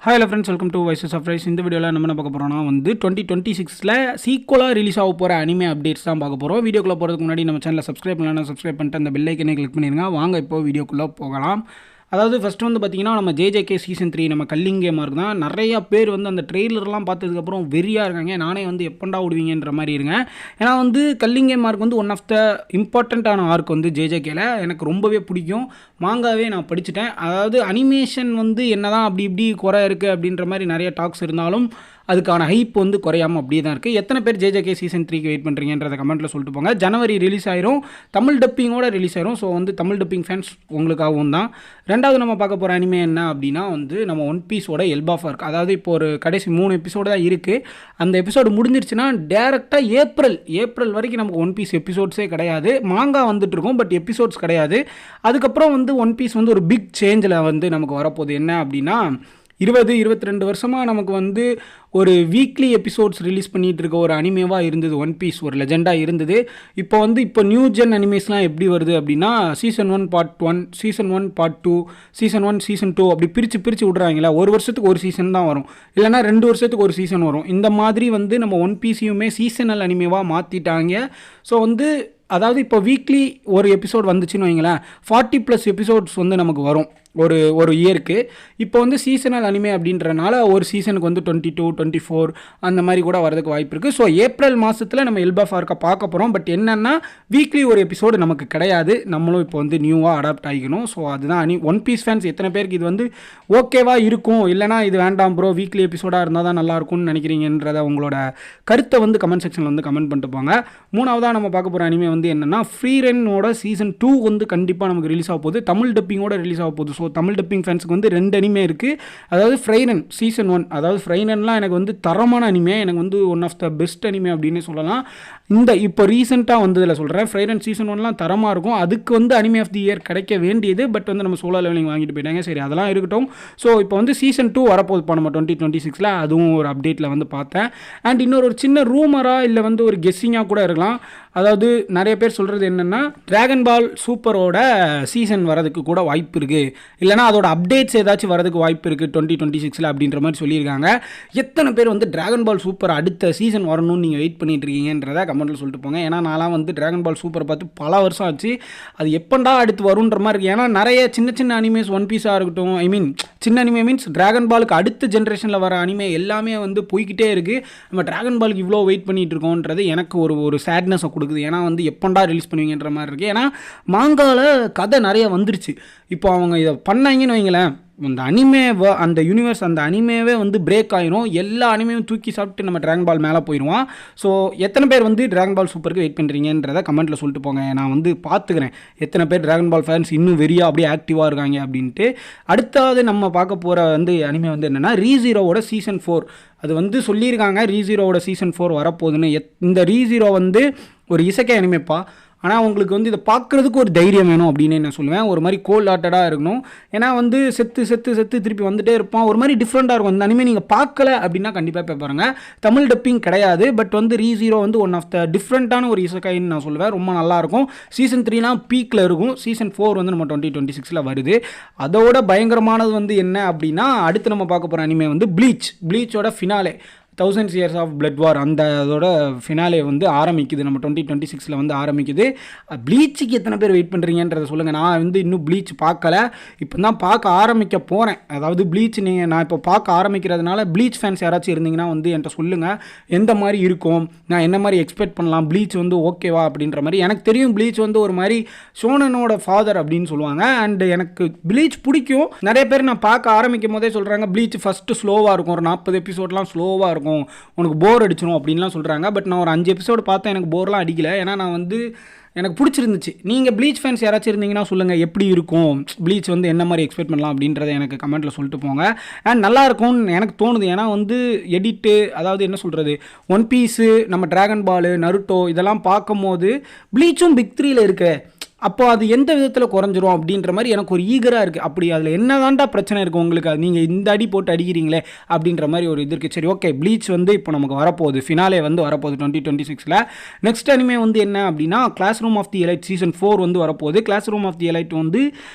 Hi hello friends, welcome to Voices of Rise. இந்த வீடியோவில் நம்ம என்ன பார்க்க போகிறோம்னா 2026 சீக்குவலாக ரிலீஸ் ஆக போகிற அனிமே அப்டேட்ஸ் தான் பார்க்க போகிறோம். வீடியோக்குள்ளே போகிறதுக்கு முன்னாடி நம்ம சேனலை சப்ஸ்கிரைப் பண்ணலாம், சப்ஸ்கிரைப் பண்ணிட்டு அந்த பெல் ஐக்கனை கிளிக் பண்ணிடுங்க. வாங்க இப்போ வீடியோக்குள்ளே போகலாம். அதாவது ஃபஸ்ட்டு வந்து பார்த்திங்கன்னா நம்ம ஜேஜேகே சீசன் 3 நம்ம கல்லிங்கே மார்க் தான். நிறையா பேர் வந்து அந்த ட்ரெய்லர்லாம் பார்த்ததுக்கப்புறம் வெறியாக இருக்காங்க. நானே வந்து எப்பண்டா விடுவீங்கன்ற மாதிரி இருங்க. ஏன்னா வந்து கல்லிங்கே மார்க் வந்து ஒன் ஆஃப் த இம்பார்ட்டண்ட்டான ஆர்க் வந்து ஜேஜேகேல எனக்கு ரொம்பவே பிடிக்கும். மாங்காவே நான் படிச்சுட்டேன். அதாவது அனிமேஷன் வந்து என்ன தான் அப்படி இப்படி குறை இருக்குது அப்படின்ற மாதிரி நிறைய டாக்ஸ் இருந்தாலும் அதுக்கான ஹைப் வந்து குறையாமல் அப்படியே தான் இருக்குது. எத்தனை பேர் ஜேஜேகே சீசன் 3க்கு வெயிட் பண்ணுறீங்கன்றத கமெண்ட்டில் சொல்லிட்டு போங்க. ஜனவரி ரிலீஸ் ஆயிரும், தமிழ் டப்பிங்கோட ரிலீஸ் ஆயிரும். ஸோ வந்து தமிழ் டப்பிங் ஃபேன்ஸ் உங்களுக்காகவும் தான். ரெண்டாவது நம்ம பார்க்க போகிற அனிமே என்ன அப்படின்னா வந்து நம்ம ஒன் பீஸோட எல்பாஃப் ஆர்க். அதாவது இப்போ ஒரு கடைசி 3 எபிசோடு தான் இருக்குது. அந்த எபிசோடு முடிஞ்சிருச்சுன்னா டேரெக்டாக ஏப்ரல் வரைக்கும் நமக்கு ஒன் பீஸ் எபிசோட்ஸே கிடையாது. மாங்கா வந்துட்டு இருக்கும், பட் எபிசோட்ஸ் கிடையாது. அதுக்கப்புறம் வந்து ஒன் பீஸ் வந்து ஒரு பிக் சேஞ்சில் வந்து நமக்கு வரப்போகுது. என்ன அப்படின்னா 22 வருஷமாக நமக்கு வந்து ஒரு வீக்லி எபிசோட்ஸ் ரிலீஸ் பண்ணிகிட்டு இருக்க ஒரு அனிமேவாக இருந்தது ஒன் பீஸ், ஒரு லெஜெண்டாக இருந்தது. இப்போ நியூ ஜென் அனிமேஸ்லாம் எப்படி வருது அப்படின்னா season 1 part 1, season 1 part 2, season 1 season 2 அப்படி பிரித்து விட்றாங்களா. ஒரு வருஷத்துக்கு ஒரு சீசன் தான் வரும், இல்லைனா 2 வருஷத்துக்கு ஒரு சீசன் வரும். இந்த மாதிரி வந்து நம்ம ஒன் பீஸையுமே சீசனல் அனிமேவாக மாற்றிட்டாங்க. ஸோ வந்து அதாவது இப்போ வீக்லி ஒரு எபிசோட் வந்துச்சுன்னு வைங்களேன், 40+ எபிசோட்ஸ் வந்து நமக்கு வரும் ஒரு இயருக்கு. இப்போ வந்து சீசனல் அனிமே அப்படின்றனால ஒரு சீசனுக்கு வந்து 22, 24 அந்த மாதிரி கூட வரதுக்கு வாய்ப்பு இருக்குது. ஸோ ஏப்ரல் மாதத்தில் நம்ம எல்பாஃப் ஆர்க்கை பார்க்க போகிறோம். பட் என்னென்னா வீக்லி ஒரு எபிசோடு நமக்கு கிடையாது. நம்மளும் இப்போ வந்து நியூவாக அடாப்ட் ஆகிக்கணும். ஸோ அதுதான் ஒன் பீஸ் ஃபேன்ஸ் எத்தனை பேருக்கு இது வந்து ஓகேவாக இருக்கும், இல்லைனா இது வேண்டாம் ப்ரோ வீக்லி எபிசோடாக இருந்தால் தான் நல்லாயிருக்கும்னு நினைக்கிறீங்கன்றத உங்களோட கருத்தை வந்து கமெண்ட் செக்ஷனில் வந்து கமெண்ட் பண்ணிட்டு போங்க. மூணாவதாக நம்ம பார்க்க போகிற அனிமே வந்து என்னென்னா ஃப்ரீரனோட சீசன் 2 வந்து கண்டிப்பாக நமக்கு ரிலீஸ் ஆக போகுது. தமிழ் டப்பிங்கோட ரிலீஸ் ஆக போகுது. ஸோ தமிழ் டப்பிங் ஃபேன்ஸுக்கு வந்து 2 அனிமே இருக்குது. அதாவது ஃப்ரைரன் சீசன் 1, அதாவது ஃப்ரைரன்லாம் எனக்கு வந்து தரமான அனிமே, எனக்கு வந்து one of the best anime அப்படின்னு சொல்லலாம். இப்போ ரீசெண்டாக வந்ததில் சொல்கிறேன், ஃப்ரைரன் சீசன் 1லாம் தரமாக இருக்கும். அதுக்கு வந்து அனிமே ஆஃப் தி இயர் கிடைக்க வேண்டியது. பட் வந்து நம்ம சோலோ லெவலிங் வாங்கிட்டு போயிட்டாங்க. சரி, அதெல்லாம் இருக்கட்டும். ஸோ இப்போ வந்து சீசன் 2 வரப்போகுது நம்ம 2026. அதுவும் ஒரு அப்டேட்டில் வந்து பார்த்தேன். அண்ட் இன்னொரு சின்ன ரூமராக இல்லை வந்து ஒரு கெஸ்ஸிங்காக கூட இருக்கலாம். அதாவது நிறைய பேர் சொல்கிறது என்னென்னா டிராகன் பால் சூப்பரோட சீசன் வரதுக்கு கூட வாய்ப்பு இருக்குது, இல்லைனா அதோட அப்டேட்ஸ் ஏதாச்சும் வரதுக்கு வாய்ப்பு இருக்குது 2026 அப்படின்ற மாதிரி சொல்லியிருக்காங்க. எத்தனை பேர் வந்து டிராகன் பால் சூப்பர் அடுத்த சீசன் வரணும்னு நீங்கள் வெயிட் பண்ணிட்டு இருக்கீங்கன்றதை கமெண்ட்டில் சொல்லிட்டு போங்க. ஏன்னா நான்லாம் வந்து டிராகன் பால் சூப்பர் பார்த்து பல வருஷம் ஆச்சு. அது எப்பண்டா அடுத்து வருன்ற மாதிரி இருக்குது. ஏன்னா நிறைய சின்ன அனிமேஸ் ஒன் பீஸாக இருக்கட்டும், சின்ன அனிமே மீன்ஸ் டிராகன் பாலுக்கு அடுத்த ஜென்ரேஷனில் வர அனிமே எல்லாமே வந்து போய்கிட்டே இருக்குது. நம்ம டிராகன் பாலுக்கு இவ்வளோ வெயிட் பண்ணிகிட்டு இருக்கோன்றது எனக்கு ஒரு சேட்னஸை கொடுக்குது. ஏன்னா வந்து எப்பண்டா ரிலீஸ் பண்ணுவீங்கன்ற மாதிரி இருக்குது. ஏன்னா மாங்காவில் கதை நிறைய வந்துருச்சு. இப்போ அவங்க இதை பண்ணாங்கன்னு வைங்களேன், அந்த அனிமேவை அந்த யூனிவர்ஸ் அந்த அனிமேவே வந்து பிரேக் ஆகிரும். எல்லா அனிமேவும் தூக்கி சாப்பிட்டு நம்ம டிராகன் பால் மேலே போயிடுவான். ஸோ எத்தனை பேர் வந்து டிராகன் பால் சூப்பருக்கு வெயிட் பண்ணுறீங்கன்றதை கமெண்ட்டில் சொல்லிட்டு போங்க. நான் வந்து பார்த்துக்கிறேன் எத்தனை பேர் டிராகன் பால் ஃபேன்ஸ் இன்னும் வெறியாக அப்படியே ஆக்டிவாக இருக்காங்க அப்படின்ட்டு. அடுத்தாவது நம்ம பார்க்க போகிற வந்து அனிமே வந்து என்னென்னா ரீசீரோவோட சீசன் 4. அது வந்து சொல்லியிருக்காங்க ரீசீரோவோட சீசன் 4 வரப்போகுதுன்னு. இந்த ரீசீரோ வந்து ஒரு இசைக்கை அனிமேப்பா. ஆனால் உங்களுக்கு வந்து இதை பார்க்குறதுக்கு ஒரு தைரியம் வேணும் அப்படின்னு நான் சொல்லுவேன். ஒரு மாதிரி கோல்ட் ஹார்ட்டடாக இருக்கணும். ஏன்னா வந்து செத்து திருப்பி வந்துட்டே இருப்பான். ஒரு மாதிரி டிஃப்ரெண்ட்டாக இருக்கும். இந்த அனிமே நீங்கள் பார்க்கல அப்படின்னா கண்டிப்பாக போய் பாருங்கள். தமிழ் டப்பிங் கிடையாது. பட் வந்து ரீசீரோ வந்து ஒன் ஆஃப் த டிஃப்ரெண்ட்டான ஒரு இசைக்காயின்னு நான் சொல்லுவேன். ரொம்ப நல்லாயிருக்கும். சீசன் 3லாம் பீக்கில் இருக்கும். சீசன் 4 வந்து நம்ம 2026 வருது. அதோட பயங்கரமானது வந்து என்ன அப்படின்னா அடுத்து நம்ம பார்க்க போகிற அனிமே வந்து ப்ளீச்சோட finale 1000 Years of Blood War. அதோட ஃபினாலே வந்து ஆரம்பிக்குது நம்ம 2026 வந்து ஆரம்பிக்குது. ப்ளீச்சுக்கு எத்தனை பேர் வெயிட் பண்ணுறீங்கன்றதை சொல்லுங்கள். நான் வந்து இன்னும் ப்ளீச் பார்க்கல, இப்போ தான் பார்க்க ஆரம்பிக்க போகிறேன். அதாவது ப்ளீச் நான் இப்போ பார்க்க ஆரம்பிக்கிறதுனால ப்ளீச் ஃபேன்ஸ் யாராச்சும் இருந்தீங்கன்னா வந்து என்கிட்ட சொல்லுங்கள், எந்த மாதிரி இருக்கும், நான் என்ன மாதிரி எக்ஸ்பெக்ட் பண்ணலாம், ப்ளீச் வந்து ஓகேவா அப்படின்ற மாதிரி. எனக்கு தெரியும் ப்ளீச் வந்து ஒரு மாதிரி ஷோனனோட ஃபாதர் அப்படின்னு சொல்லுவாங்க. அண்ட் எனக்கு ப்ளீச் பிடிக்கும். நிறைய பேர் நான் பார்க்க ஆரம்பிக்கும் போதே சொல்கிறாங்க ப்ளீச் ஃபஸ்ட்டு ஸ்லோவாக இருக்கும், ஒரு 40 எபிசோட்லாம் ஸ்லோவாக இருக்கும், உனக்கு போர் அடிச்சிடும் அப்படின்லாம் சொல்கிறாங்க. பட் நான் ஒரு 5 எபிசோடு பார்த்தேன், எனக்கு போர்லாம் அடிக்கல. ஏன்னா நான் வந்து எனக்கு பிடிச்சிருந்துச்சு. நீங்கள் ப்ளீச் ஃபேன்ஸ் யாராச்சும் இருந்தீங்கன்னா சொல்லுங்கள் எப்படி இருக்கும், ப்ளீச் வந்து என்ன மாதிரி எக்ஸ்பெக்ட் பண்ணலாம் அப்படின்றத எனக்கு கமெண்ட்டில் சொல்லிட்டு போங்க. அண்ட் நல்லாயிருக்கும்னு எனக்கு தோணுது. ஏன்னா வந்து எடிட்டு, அதாவது என்ன சொல்கிறது, ஒன் பீஸு, நம்ம டிராகன் பாலு, நருட்டோ இதெல்லாம் பார்க்கும் போது ப்ளீச்சும் பிக் 3ல் இருக்க, அப்போ அது எந்த விதத்தில் குறைஞ்சிரும் அப்படின்ற மாதிரி எனக்கு ஒரு ஈகராக இருக்குது. அப்படி அதில் என்ன தாண்டா பிரச்சனை இருக்குது உங்களுக்கு, நீங்கள் இந்த அடி போட்டு அடிக்கிறீங்களே அப்படின்ற மாதிரி ஒரு இது இருக்குது. சரி, ஓகே, ப்ளீச் வந்து இப்போ நமக்கு வரப்போகுது, ஃபினாலே வந்து வரப்போகுது 2026. நெக்ஸ்ட் அனிமே வந்து என்ன அப்படின்னா class room of the Elite season 4 வந்து வரப்போகுது. Class room of the Elite வந்து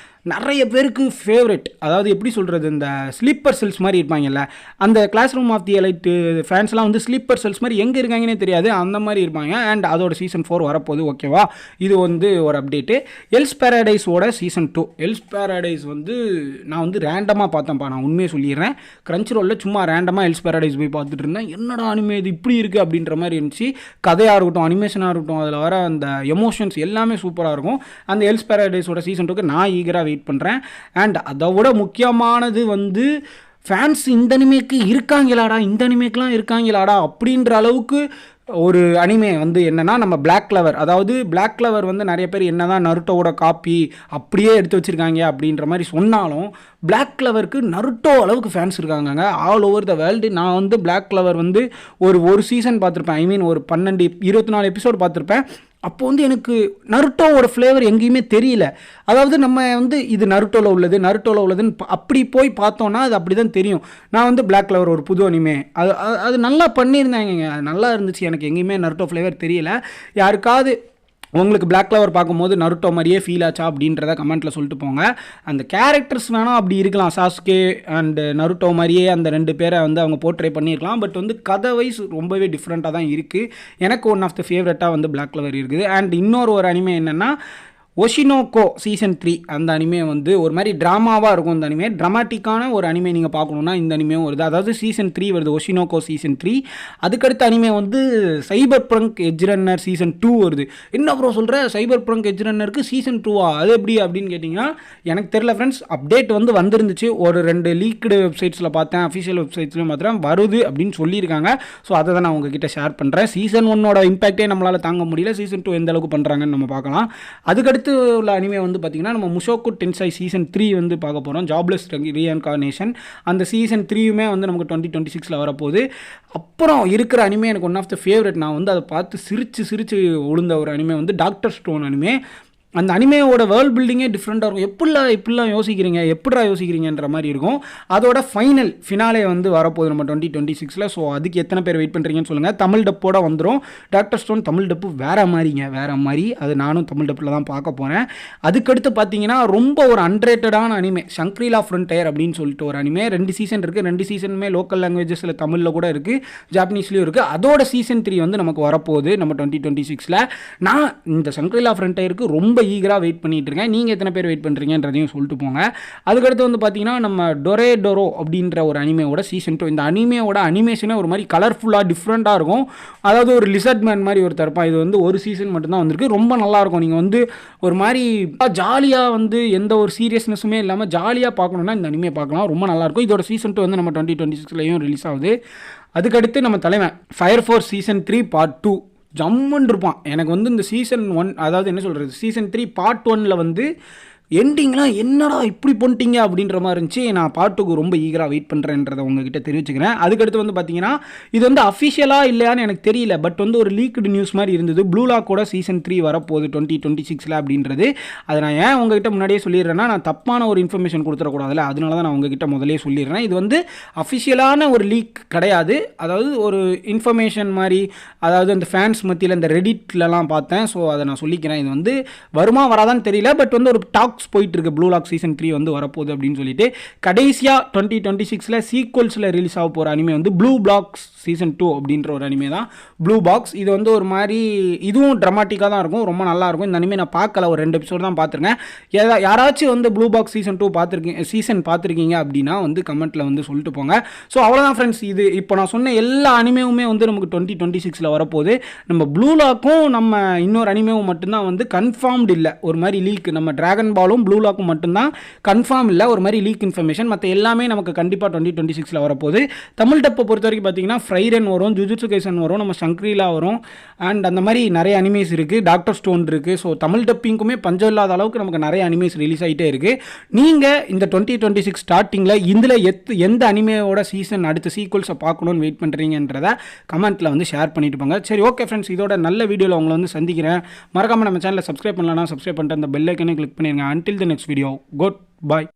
நிறைய பேருக்கு ஃபேவரட். அதாவது எப்படி சொல்கிறது, இந்த ஸ்லீப்பர் செல்ஸ் மாதிரி இருப்பாங்கல்ல, அந்த class room of the elite ஃபேன்ஸ்லாம் வந்து ஸ்லீப்பர் செல்ஸ் மாதிரி எங்கே இருக்காங்கன்னே தெரியாது, அந்த மாதிரி இருப்பாங்க. அண்ட் அதோட சீசன் 4 வரப்போகுது. ஓகேவா, இது வந்து ஒரு அப்டேட்டு. எல்ஸ் பேரடைஸோட சீசன் 2. எல்ஸ் பேரடைஸ் வந்து நான் வந்து ரேண்டமாக பார்த்தேன்ப்பா, நான் உண்மையை சொல்லிடுறேன். கிரன்ச் ரோலில் சும்மா ரேண்டமாக எல்ஸ் பேரடைஸ் போய் பார்த்துட்டு இருந்தேன். என்னடா அனிமே இது இப்படி இருக்குது அப்படின்ற மாதிரி இருந்துச்சு. கதையாக இருக்கட்டும், அனிமேஷனாக இருக்கட்டும், அதில் வர அந்த எமோஷன்ஸ் எல்லாமே சூப்பராக இருக்கும். அந்த எல்ஸ் பேரடைஸோட சீசன் 2க்கு நான் ஈகராக வெயிட் பண்ணுறேன். அண்ட் அதை விட முக்கியமானது வந்து ஃபேன்ஸ் இந்த அனிமேக்கு இருக்காங்களாடா, இந்த அனிமேக்கெலாம் இருக்காங்களாடா அப்படின்ற அளவுக்கு ஒரு அனிமே வந்து என்னென்னா நம்ம பிளாக் கிளவர். அதாவது பிளாக் கிளவர் வந்து நிறைய பேர் என்ன தான் நருட்டோவோட காப்பி அப்படியே எடுத்து வச்சுருக்காங்க அப்படின்ற மாதிரி சொன்னாலும் பிளாக் கிளவருக்கு நருட்டோ அளவுக்கு ஃபேன்ஸ் இருக்காங்க ஆல் ஓவர் த வேர்ல்டு. நான் வந்து பிளாக் கிளவர் வந்து ஒரு சீசன் பார்த்துருப்பேன். ஐ மீன் ஒரு 24 எபிசோடு பார்த்துருப்பேன். அப்போ வந்து எனக்கு நருட்டோவோட ஃப்ளேவர் எங்கேயுமே தெரியல. அதாவது நம்ம வந்து இது நருட்டோவில் உள்ளதுன்னு அப்படி போய் பார்த்தோன்னா அது அப்படி தான் தெரியும். நான் வந்து பிளாக் கிளவர் ஒரு புது அனிமே அது நல்லா பண்ணியிருந்தாங்க, நல்லா இருந்துச்சு. எனக்கு எங்கேயுமே நருட்டோ ஃப்ளேவர் தெரியல. யாருக்காவது உங்களுக்கு பிளாக் கிளவர் பார்க்கும்போது நருட்டோ மாதிரியே ஃபீல் ஆச்சா அப்படின்றத கமெண்ட்டில் சொல்லிட்டு போங்க. அந்த கேரக்டர்ஸ் வேணால் அப்படி இருக்கலாம், சாஸ்கே அண்டு நருட்டோ மாதிரியே அந்த 2 பேரை வந்து அவங்க போர்ட்ரே பண்ணியிருக்கலாம். பட் வந்து கதை வைஸ் ரொம்பவே டிஃப்ரெண்ட்டாக தான் இருக்குது. எனக்கு ஒன் ஆஃப் த ஃபேவரட்டாக வந்து பிளாக் கிளவர் இருக்குது. அண்ட் இன்னொரு அனிமே என்னென்னா ஒஷினோகோ சீசன் 3. அந்த அனிமே வந்து ஒரு மாதிரி ட்ராமாவாக இருக்கும். இந்த அனிமே ட்ராமாட்டிக்கான ஒரு அனிமே நீங்கள் பார்க்கணுன்னா இந்த அனிமேவும் வருது. அதாவது சீசன் 3 வருது, ஒஷினோகோ சீசன் 3. அதுக்கடுத்த அனிமே வந்து சைபர் பங்க் எட்ஜ் ரன்னர் சீசன் 2 வருது. என்ன ப்ரோ சொல்கிற, சைபர் பங்க் எட்ஜ் ரன்னருக்கு சீசன் 2வா, அது எப்படி அப்படின்னு கேட்டிங்கன்னா எனக்கு தெரில ஃப்ரெண்ட்ஸ். அப்டேட் வந்து வந்துருந்துச்சு, ஒரு 2 லீக்டு வெப்சைட்ஸில் பார்த்தேன், அஃபிஷியல் வெப்சைட்ஸ்லையும் பார்த்தேன், வருது அப்படின்னு சொல்லியிருக்காங்க. ஸோ அதை தான் நான் உங்ககிட்ட ஷேர் பண்ணுறேன். சீசன் 1ஓட இம்பாக்டே நம்மளால் தாங்க முடியல, சீசன் 2 எந்த அளவுக்கு பண்ணுறாங்கன்னு நம்ம பார்க்கலாம். அதுக்கடுத்து உள்ள அனிமே வந்து பார்த்திங்கன்னா நம்ம முஷோக்கு டென்சை சீசன் 3 வந்து பார்க்க போகிறோம். Jobless reincarnation. அந்த சீசன் 3யுமே வந்து நமக்கு 2026 வரப்போகுது. அப்புறம் இருக்கிற அனிமே எனக்கு ஒன் ஆஃப் த ஃபேவரட். நான் வந்து அதை பார்த்து சிரிச்சு விழுந்த ஒரு அனிமே வந்து டாக்டர் ஸ்டோன் அனிமே. அந்த அனிமேவோட வேர்ல்ட் பில்டிங்கே டிஃப்ரெண்ட்டாக இருக்கும். எப்படிலாம் யோசிக்கிறீங்கன்ற மாதிரி இருக்கும். அதோட ஃபினாலே வந்து வரப்போகுது நம்ம 2026. ஸோ அதுக்கு எத்தனை பேர் வெயிட் பண்ணுறீங்கன்னு சொல்லுங்கள். தமிழ் டப்போட வந்துடும். டாக்டர் ஸ்டோன் தமிழ் டப்பு வேறு மாதிரி. அது நானும் தமிழ் டப்பில் தான் பார்க்க போகிறேன். அதுக்கடுத்து பார்த்தீங்கன்னா ரொம்ப ஒரு அன்ரேட்டடான அனிமே ஷங்க்ரீலா ஃப்ரண்டயர் அப்படின்னு சொல்லிட்டு ஒரு அனிமே. 2 சீசன் இருக்குது. 2 சீசனுமே லோக்கல் லாங்குவேஜஸில் தமிழில் கூட இருக்குது, ஜாப்பனீஸ்லேயும் இருக்குது. அதோட சீசன் 3 வந்து நமக்கு வரப்போகுது நம்ம 2026. நான் இந்த ஷங்க்ரீலா ஃப்ரண்டயருக்கு ரொம்ப ஈகராக வெயிட் பண்ணிட்டு இருக்கேன். நீங்கள் எத்தனை பேர் வெயிட் பண்ணுறீங்கன்றதையும் சொல்லிட்டு போங்க. அதுக்கடுத்து வந்து பார்த்தீங்கன்னா நம்ம டொரோ அப்படின்ற ஒரு அனிமேவோட சீசன் 2. இந்த அனிமேவோட அனிமேஷனே ஒரு மாதிரி கலர்ஃபுல்லாக டிஃப்ரெண்ட்டாக இருக்கும். அதாவது ஒரு லிசர்ட் மேன் மாதிரி ஒரு தரப்பா. இது வந்து ஒரு சீசன் மட்டும்தான் வந்திருக்கு. ரொம்ப நல்லாயிருக்கும். நீங்கள் வந்து ஒரு மாதிரி ஜாலியாக வந்து எந்த ஒரு சீரியஸ்னஸுமே இல்லாமல் ஜாலியாக பார்க்கணுன்னா இந்த அனிமே பார்க்கலாம். ரொம்ப நல்லாயிருக்கும். இதோட சீசன் 2 வந்து நம்ம 2026லையும் ரிலீஸ் ஆகுது. அதுக்கடுத்து நம்ம தலைவன் ஃபயர் ஃபோர்ஸ் சீசன் 3 பார்ட் 2 ஜம்முன்னு இருப்பான். எனக்கு வந்து இந்த சீசன் 1, அதாவது என்ன சொல்கிறது, சீசன் 3 பார்ட் 1ல் வந்து எண்டிங்லாம் என்னடா இப்படி பண்ணிட்டீங்க அப்படின்ற மாதிரி இருந்துச்சு. நான் பாட்டுக்கு ரொம்ப ஈகராக வெயிட் பண்ணுறேன்றதை உங்ககிட்ட தெரிவிச்சுக்கிறேன். அதுக்கடுத்து வந்து பார்த்தீங்கன்னா இது வந்து அஃபிஷியலாக இல்லையான்னு எனக்கு தெரியல, பட் வந்து ஒரு லீக்டு நியூஸ் மாதிரி இருந்தது. ப்ளூ லாக்கோட சீசன் 3 வரப்போகுது 2026 அப்படின்றது. அதை நான் ஏன் உங்ககிட்ட முன்னாடியே சொல்லிடுறேன்னா, நான் தப்பான ஒரு இன்ஃபர்மேஷன் கொடுத்துடக்கூடாதுல்ல, அதனால தான் நான் உங்ககிட்ட முதலே சொல்லிடுறேன். இது வந்து அஃபிஷியலான ஒரு லீக் கிடையாது. அதாவது ஒரு இன்ஃபர்மேஷன் மாதிரி, அதாவது அந்த ஃபேன்ஸ் மத்தியில் இந்த ரெடிட்லலாம் பார்த்தேன். ஸோ அதை நான் சொல்லிக்கிறேன். இது வந்து வருமா வராதான்னு தெரியல, பட் வந்து ஒரு டாக் போயிட்டு இருக்கு. ப்ளூ லாக் சீசன் 3 வந்து வரப்போகுது அப்படின்னு சொல்லிட்டு. கடைசியாக 2026 சீக்வல்ஸில் ரிலீஸ் ஆக போகிற அனிமே வந்து ப்ளூ பாக்ஸ் சீசன் 2 அப்படின்ற ஒரு அனிமே தான் ப்ளூ பாக்ஸ். இது வந்து ஒரு மாதிரி இதுவும் ட்ராமாட்டிக்காக தான் இருக்கும், ரொம்ப நல்லாயிருக்கும். இந்த அனிமே நான் பார்க்கல, ஒரு 2 எபிசோடு தான் பார்த்துருக்கேன். யாராச்சும் வந்து ப்ளூ பாக்ஸ் சீசன் 2 பார்த்துருக்கீங்க அப்படின்னா வந்து கமெண்ட்டில் வந்து சொல்லிட்டு போங்க. ஸோ அவ்வளோதான் ஃப்ரெண்ட்ஸ். இது இப்போ நான் சொன்ன எல்லா அனிமேவுமே வந்து நமக்கு 2026 வரப்போகுது. நம்ம ப்ளூ லாக்கும் நம்ம இன்னொரு அனிமேவும் மட்டும்தான் வந்து கன்ஃபார்ம்டு இல்லை, ஒரு மாதிரி லீக். நம்ம டிராகன் பாலும் ப்ளூ லாக்கும் மட்டும்தான் கன்ஃபார்ம் இல்லை, ஒரு மாதிரி லீக் இன்ஃபர்மேஷன். மற்ற எல்லாமே நமக்கு கண்டிப்பாக 2026 வரப்போகுது. தமிழ் டப்பை பொறுத்த வரைக்கும் பார்த்தீங்கன்னா ஃப்ரைரன் வரும், ஜுஜுட்சு கைசன் வரும், நம்ம ஷங்க்ரீலா வரும், அண்ட் அந்த மாதிரி நிறைய அனிமேஸ் இருக்குது. டாக்டர் ஸ்டோன் இருக்குது. ஸோ தமிழ் டப்பிங்குமே பஞ்சம் இல்லாத அளவுக்கு நமக்கு நிறைய அனிமேஸ் ரிலீஸ் ஆகிட்டே இருக்குது. நீங்கள் இந்த 2026 ஸ்டார்டிங்கில் இதில் எந்த அனிமேயோட சீசன் அடுத்த சீக்வல்ஸை பார்க்கணுன்னு வெயிட் பண்ணுறீங்கன்றதை கமெண்ட்டில் வந்து ஷேர் பண்ணிட்டு போங்க. சரி, ஓகே ஃப்ரெண்ட்ஸ், இதோட நல்ல வீடியோவில் உங்களை வந்து சந்திக்கிறேன். மறக்காமல் நம்ம சேனலை சப்ஸ்கிரைப் பண்ணலன்னா சப்ஸ்கிரைப் பண்ணிட்டு அந்த பெல் ஐக்கனை கிளிக் பண்ணிடுங்க. Until the next video, goodbye.